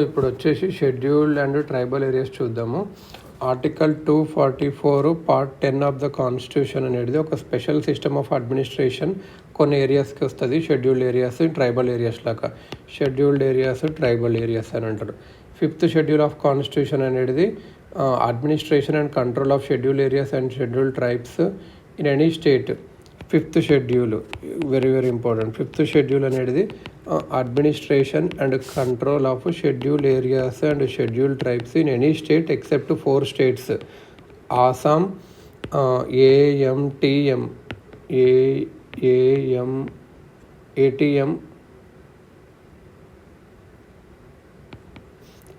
ఇప్పుడు వచ్చేసి scheduled and tribal areas చూద్దాము. Article 244 part 10 of the constitution అనేది ఒక స్పెషల్ సిస్టమ్ ఆఫ్ అడ్మినిస్ట్రేషన్ కొన్ని ఏరియాస్కి వస్తుంది. షెడ్యూల్డ్ ఏరియాస్, ట్రైబల్ ఏరియాస్ లాగా. షెడ్యూల్డ్ ఏరియాస్, ట్రైబల్ ఏరియాస్ అని అంటారు. 5th షెడ్యూల్ ఆఫ్ కాన్స్టిట్యూషన్ అనేది administration and control of scheduled areas and scheduled tribes in any state. 5th schedule very important. 5th schedule అనేది administration and control of scheduled areas and scheduled tribes in any state except 4 states: Assam, ఏఎంటిఎం,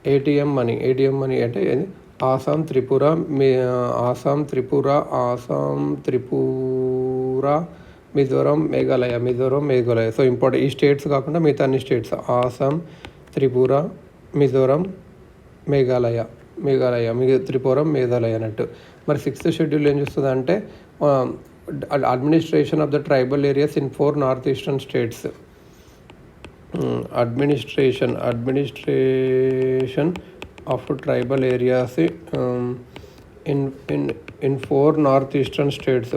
ATM money అంటే ఆసాం, Tripura, Mizoram, Meghalaya. So important ఈ states కాకుండా మిగతా అన్ని states: ఆసాం, త్రిపుర, మిజోరం, మేఘాలయ, త్రిపురం, మేఘాలయ అన్నట్టు. మరి 6th schedule ఏం చేస్తుంది అంటే administration of the tribal areas in 4 north eastern states. Administration of tribal areas in 4 northeastern states.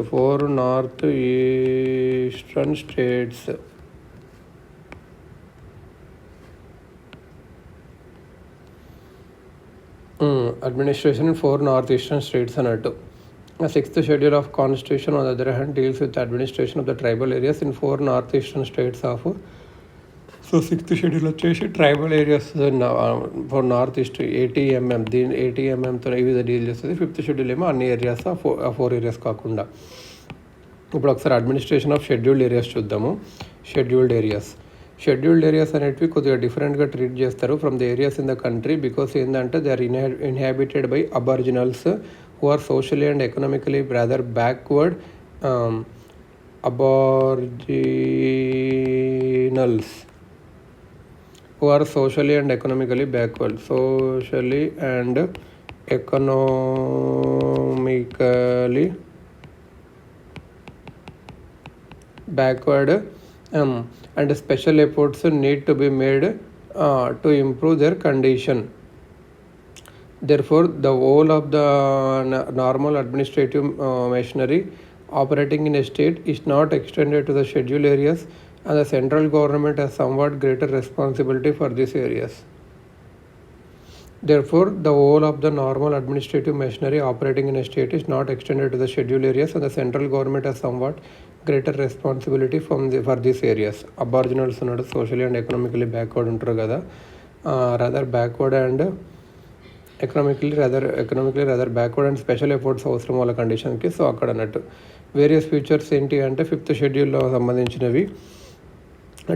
Administration in 4 northeastern states అన్నట్టు. 6th schedule of constitution on the other hand deals with the administration of the tribal areas in 4 northeastern states of. So 6th schedule వచ్చేసి tribal areas for north east 80mm. దీని 80mmతో ఇవి deal చేస్తుంది. 5th schedule ఏమో అన్ని areas, 4 areas కాకుండా. ఇప్పుడు ఒకసారి administration of scheduled areas చూద్దాము. షెడ్యూల్డ్ ఏరియాస్ అనేటివి కొద్దిగా డిఫరెంట్గా ట్రీట్ చేస్తారు from the areas in the country. Because ఏంటంటే they are inhabited by aboriginals who are socially and economically rather backward. Aboriginals who are socially and economically backward. And special efforts need to be made to improve their condition. Therefore, the whole of the normal administrative machinery operating in a state is not extended to the scheduled areas, and the central government has somewhat greater responsibility for these areas. Therefore, the whole of the normal administrative machinery operating in a state is not extended to the scheduled areas, and the central government has somewhat greater responsibility for these areas. Aboriginals are socially and economically backward untaru kada, rather backward and economically rather backward, and special efforts అవసరం వాళ్ళ కండిషన్కి. So అక్కడ అన్నట్టు various features ఏంటి అంటే 5th షెడ్యూల్లో సంబంధించినవి.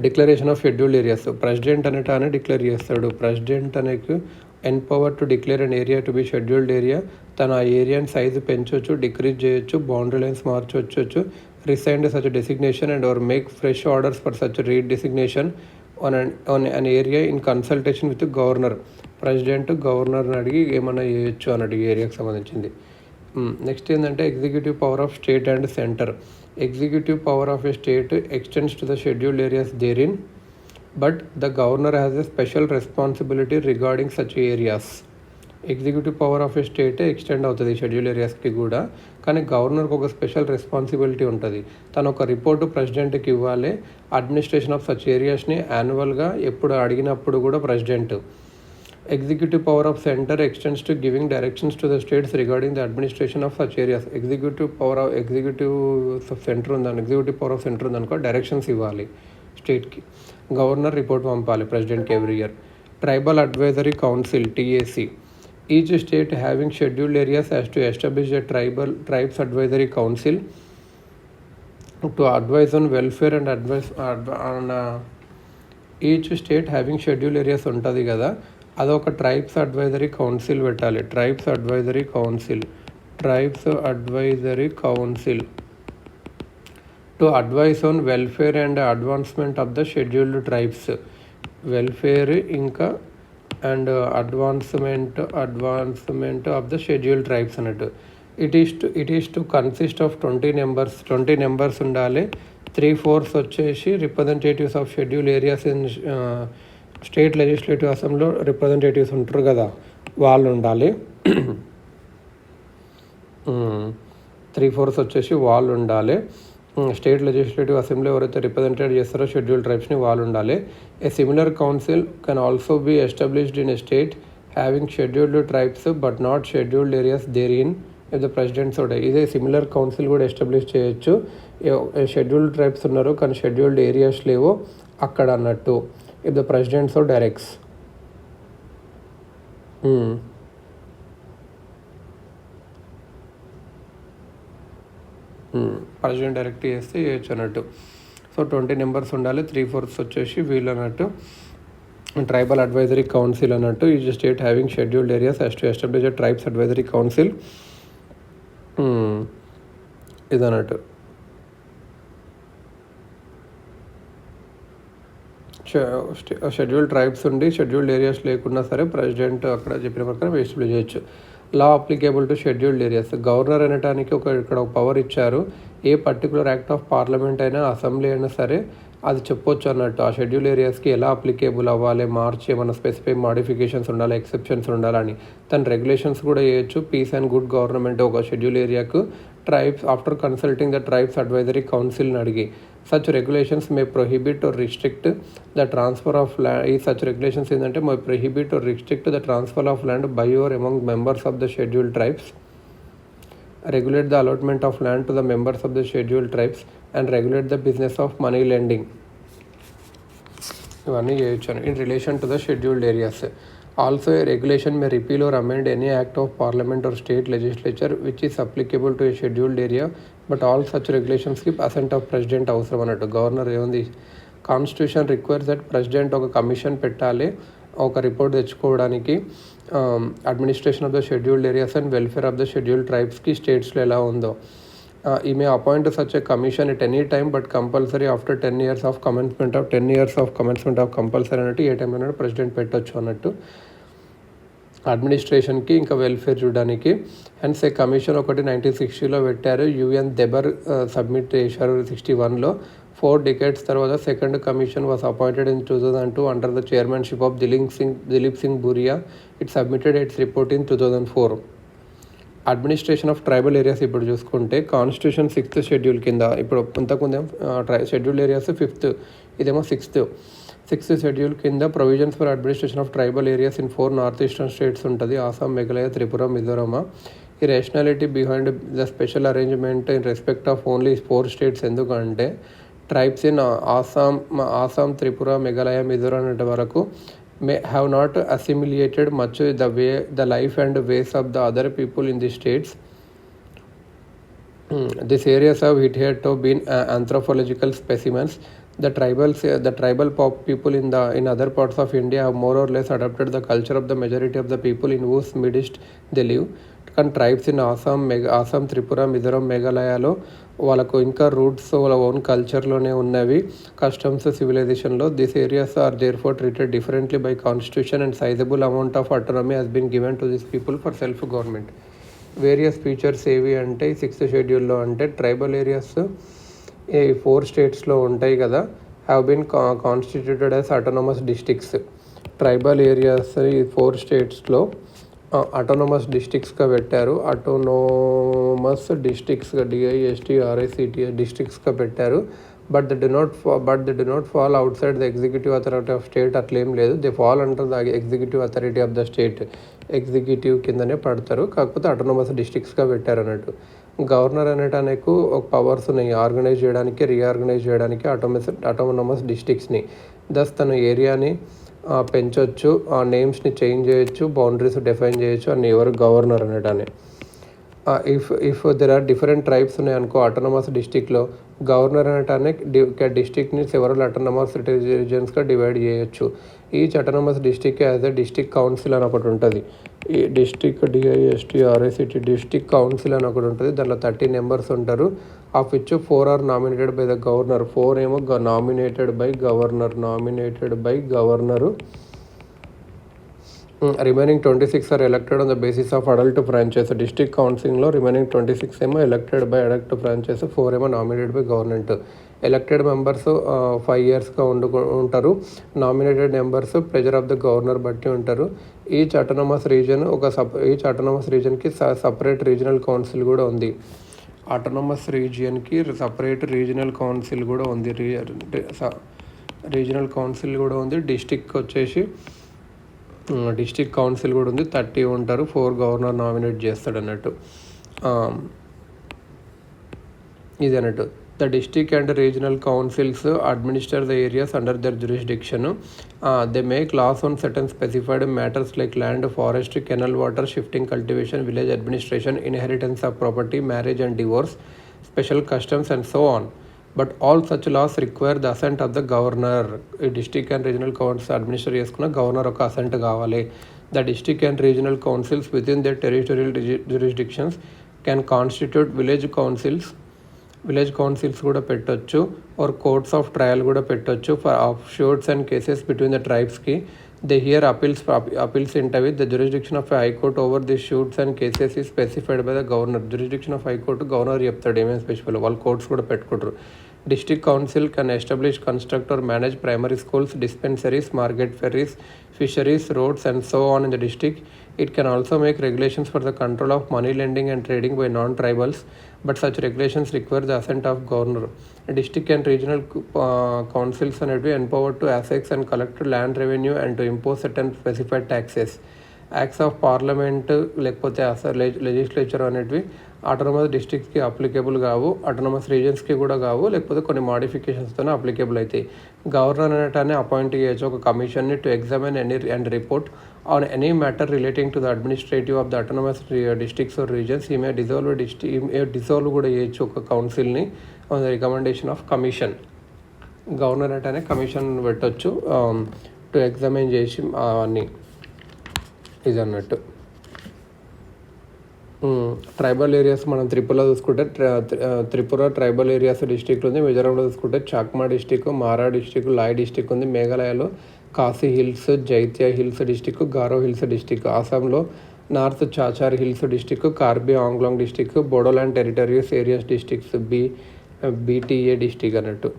Declaration of scheduled areas. President అనేటాన్ని declare చేస్తాడు. ప్రెసిడెంట్ అనేకి empower to declare an area to be scheduled area. తన ఆ ఏరియాని సైజు పెంచవచ్చు, డిక్రీజ్ చేయొచ్చు, బౌండరీ లైన్స్ మార్చవచ్చు, rescind such designation and or make fresh orders for such redesignation on an area in consultation with governor. President గవర్నర్ని అడిగి ఏమన్నా చేయొచ్చు అన్నట్టు ఈ ఏరియాకి సంబంధించింది. నెక్స్ట్ ఏంటంటే executive power of state and centre. Executive power of a state extends to the scheduled areas therein, but the governor has a special responsibility regarding such areas. Executive power of A state extend అవుతుంది schedule ఏరియాస్కి కూడా, కానీ గవర్నర్కి ఒక special responsibility ఉంటుంది. తను ఒక report ప్రెసిడెంట్కి ఇవ్వాలి. Administration of such ఏరియాస్ని యాన్యువల్గా ఎప్పుడు అడిగినప్పుడు కూడా president. Executive power of center extends to giving directions to the states regarding the administration of such areas. Executive power of center ఉందనుకో డైరెక్షన్స్ ఇవ్వాలి స్టేట్కి. గవర్నర్ రిపోర్ట్ పంపాలి ప్రెసిడెంట్కి every year. Tribal advisory council TAC. Each state having scheduled areas has to establish a tribes advisory council to advise on welfare and advise on each state having scheduled areas ఉంటుంది కదా, అదొక tribes advisory council పెట్టాలి. Tribes advisory council to advise on welfare and advancement of the scheduled tribes. Welfare ఇంకా and advancement of the scheduled tribes అన్నట్టు. It is to consist of 20 members ఉండాలి. 3/4 వచ్చేసి representatives of schedule areas in state legislative అసెంబ్లీలో representatives ఉంటారు కదా, వాళ్ళు ఉండాలి. 3/4 వచ్చేసి వాళ్ళు ఉండాలి. స్టేట్ లెజిస్లేటివ్ అసెంబ్లీ ఎవరైతే రిప్రజెంటేట్ చేస్తారో షెడ్యూల్ ట్రైబ్స్ని వాళ్ళు ఉండాలి. A similar council can also be established in a state having scheduled tribes but not scheduled areas there in if the presidents కూడా. ఇదే సిమిలర్ కౌన్సిల్ కూడా ఎస్టాబ్లిష్ చేయొచ్చు. షెడ్యూల్డ్ ట్రైబ్స్ ఉన్నారు కానీ షెడ్యూల్డ్ ఏరియాస్ లేవు అక్కడ అన్నట్టు, if the presidents directs. President direct చేస్తే చేయొచ్చు అన్నట్టు. సో 20 మెంబర్స్ ఉండాలి. 3/4 వచ్చేసి వీళ్ళు అన్నట్టు. ట్రైబల్ అడ్వైజరీ కౌన్సిల్ అన్నట్టు, is state having scheduled areas has to establish tribes advisory council. ఇది అన్నట్టు. షెడ్యూల్డ్ ట్రైబ్స్ ఉండి షెడ్యూల్డ్ ఏరియాస్ లేకున్నా సరే ప్రెసిడెంట్ అక్కడ చెప్పిన ప్రకారం ఎస్టాబ్లిష్ చేయొచ్చు. Law applicable to scheduled areas. Governor అనడానికి ఇక్కడ ఒక పవర్ ఇచ్చారు. A particular act of parliament అయినా అసెంబ్లీ అయినా సరే అది చెప్పొచ్చు అన్నట్టు. ఆ షెడ్యూల్ ఏరియాస్కి ఎలా అప్లికేబుల్ అవ్వాలి, మార్చి ఏమైనా స్పెసిఫిక్ మాడిఫికేషన్స్ ఉండాలి, ఎక్సెప్షన్స్ ఉండాలని తన రెగ్యులేషన్స్ కూడా చేయొచ్చు. పీస్ అండ్ గుడ్ గవర్నమెంట్ ఒక షెడ్యూల్ ఏరియాకు tribes after consulting the tribes advisory కౌన్సిల్ని అడిగి such regulations may prohibit or restrict the transfer of land. ఈ సచ్ రెగ్యులేషన్స్ ఏంటంటే may prohibit or restrict the transfer of land by or among members of the schedule tribes, regulate the allotment of land to the members of the scheduled tribes and regulate the business of money lending. ఇవన్నీ చేయొచ్చు in relation to the scheduled areas. Also a regulation may repeal or amend any act of parliament or state legislature which is applicable to a scheduled area but all such రెగ్యులేషన్స్కి assent of president అవసరం అన్నట్టు. Governor ఏముంది, constitution requires that president ఒక commission పెట్టాలి ఒక report తెచ్చుకోవడానికి administration of the scheduled areas and welfare of the scheduled ట్రైబ్స్కి స్టేట్స్లో ఎలా ఉందో. ఈ may appoint such a commission at any time but compulsory after 10 years of commencement of compulsory అన్నట్టు ఏ టైంలో అన్నట్టు ప్రెసిడెంట్ పెట్టొచ్చు అన్నట్టు అడ్మినిస్ట్రేషన్కి ఇంకా వెల్ఫేర్ చూడడానికి. అండ్ సే కమిషన్ ఒకటి 1960లో పెట్టారు, యుఎన్ దెబర్ సబ్మిట్ చేశారు 61లో. 4 decades తర్వాత second commission was appointed in 2002 under the chairmanship of Dilip Singh Bhuria. It submitted its report in 2004. Administration of tribal areas ఇప్పుడు చూసుకుంటే కాన్స్టిట్యూషన్ 6th షెడ్యూల్ కింద, ఇప్పుడు ఇంతకుముందు షెడ్యూల్ ఏరియాస్ 5th, ఇదేమో 6th షెడ్యూల్ కింద provisions for administration of tribal areas in 4 north eastern states ఉంటుంది, ఆసాం, మేఘాలయ, త్రిపుర, మిజోరామా. ఈ rationality behind the special arrangement in respect of only 4 states. ఎందుకంటే ట్రైబ్స్ ఇన్ ఆసాం, త్రిపుర, మేఘాలయ, మిజోరాం అనే వరకు may have not assimilated much the life and ways of the other people in the states. These areas have hitherto been anthropological specimens. The tribal people in other parts of India have more or less adopted the culture of the majority of the people in whose midst they live. కానీ tribes in Assam, Tripura, Mizoram, మేఘాలయలో వాళ్ళకు ఇంకా roots వాళ్ళ own కల్చర్లోనే ఉన్నవి, customs, సివిలైజేషన్లో. This areas are therefore treated differently by constitution and sizable amount of autonomy has been given to this people for self government. Various features ఏవి అంటే 6th షెడ్యూల్లో అంటే ట్రైబల్ ఏరియాస్ ఈ 4 స్టేట్స్లో ఉంటాయి కదా, have been constituted as autonomous districts. Tribal areas ఈ 4 స్టేట్స్లో అటోనమస్ డిస్ట్రిక్ట్స్గా పెట్టారు. అటోనోమస్ డిస్ట్రిక్ట్స్గా DISTRICT డిస్ట్రిక్ట్స్గా పెట్టారు. But they do not fall out side the executive authority of state. అట్లేం లేదు, they fall under the executive authority of the state. Executive కిందనే పడతారు, కాకపోతే autonomous డిస్ట్రిక్ట్స్గా పెట్టారు అన్నట్టు. గవర్నర్ అనేటానికి ఒక పవర్స్ ఉన్నాయి, ఆర్గనైజ్ చేయడానికి, రీఆర్గనైజ్ చేయడానికి అటోనమస్ డిస్ట్రిక్ట్స్ని. దస్ తన ఏరియాని పెంచవచ్చు, ఆ నేమ్స్ని చేంజ్ చేయొచ్చు, బౌండరీస్ డిఫైన్ చేయొచ్చు అని ఎవరు గవర్నర్ అనేటాన్ని. If there are different tribes ఉన్నాయి అనుకో అటోనమస్ డిస్ట్రిక్ట్లో, గవర్నర్ అనేటాన్ని డిస్ట్రిక్ట్ని సెవరల్ అటోనమస్ రీజన్స్గా డివైడ్ చేయొచ్చు. Each autonomous district as a district council అని ఒకటి ఉంటుంది. ఈ DISTRICT డిస్ట్రిక్ట్ కౌన్సిల్ అని ఒకటి ఉంటుంది. దాంట్లో 30 members ఉంటారు. Of which 4 are nominated by the governor. 4 ఏమో nominated by governor. Remaining 26 are elected on the basis of adult franchise. District కౌన్సిలింగ్లో రిమైనింగ్ 26 ఏమో ఎలక్టెడ్ బై అడల్ట్ ఫ్రాంచైజ్, 4 ఏమో nominated by government. Elected members 5 yearsగా ఉంటారు. Nominated members pleasure of the governor బట్టి ఉంటారు. Each autonomous రీజన్కి separate regional council కూడా ఉంది. అటానమస్ రీజియన్కి సపరేట్ రీజనల్ కౌన్సిల్ కూడా ఉంది. రీజనల్ కౌన్సిల్ కూడా ఉంది. డిస్టిక్ కౌన్సిల్ కూడా ఉంది. 30 ఉంటారు. 4 గవర్నర్ నామినేట్ చేస్తాడు అన్నట్టు. ఇది అన్నట్టు. The district and regional councils administer the areas under their jurisdiction. They make laws on certain specified matters like land, forest, canal water, shifting, cultivation, village administration, inheritance of property, marriage and divorce, special customs and so on. But all such laws require the assent of the governor. ఈ district and regional council administer చేసుకున్న governor ఒక assent కావాలి. The district and regional councils with in their territorial jurisdictions can constitute village councils కూడా పెట్టొచ్చు. Or courts of trial కూడా పెట్టొచ్చు for of suits and cases between the ట్రైబ్స్కి. They hear appeals ఇంటవి. The jurisdiction of high court over the suits and cases is specified by the governor. Jurisdiction of high court governor చెప్తాడు ఏమేమి specified. వాళ్ళు courts కూడా పెట్టుకుంటారు. District Council can establish, construct or manage primary schools, dispensaries, market ferries, fisheries, roads and so on in the district. It can also make regulations for the control of money lending and trading by non-tribals, but such regulations require the assent of governor. District and regional councils are empowered to assess and collect land revenue and to impose certain specified taxes. Acts of parliament లేకపోతే legislature అనేటివి autonomous డిస్ట్రిక్ట్స్కి applicable కావు, autonomous రీజన్స్కి కూడా కావు, లేకపోతే కొన్ని మాడిఫికేషన్స్తోనే అప్లికేబుల్ అవుతాయి. గవర్నర్ అనేటాన్ని అపాయింట్ చేయొచ్చు ఒక కమిషన్ని to examine and report on any matter relating to the administrative of the autonomous districts or regions. ఈ మే డిజాల్వ్ కూడా చేయొచ్చు ఒక కౌన్సిల్ని on the recommendation of commission. Governor అనేటానే కమిషన్ పెట్టొచ్చు టు ఎగ్జామిన్ చేసి అవన్నీ. ఇది అన్నట్టు. ట్రైబల్ ఏరియాస్ మనం త్రిపురలో చూసుకుంటే త్రిపుర ట్రైబల్ ఏరియాస్ డిస్టిక్ ఉంది. మిజోరాంలో చూసుకుంటే Chakma district, Mara district, Lai district ఉంది. మేఘాలయలో Khasi hills, Jaintia hills district, Garo hills district. ఆసాంలో north Cachar hills district, Karbi Anglong district, Bodoland territories areas districts, BTA district అన్నట్టు.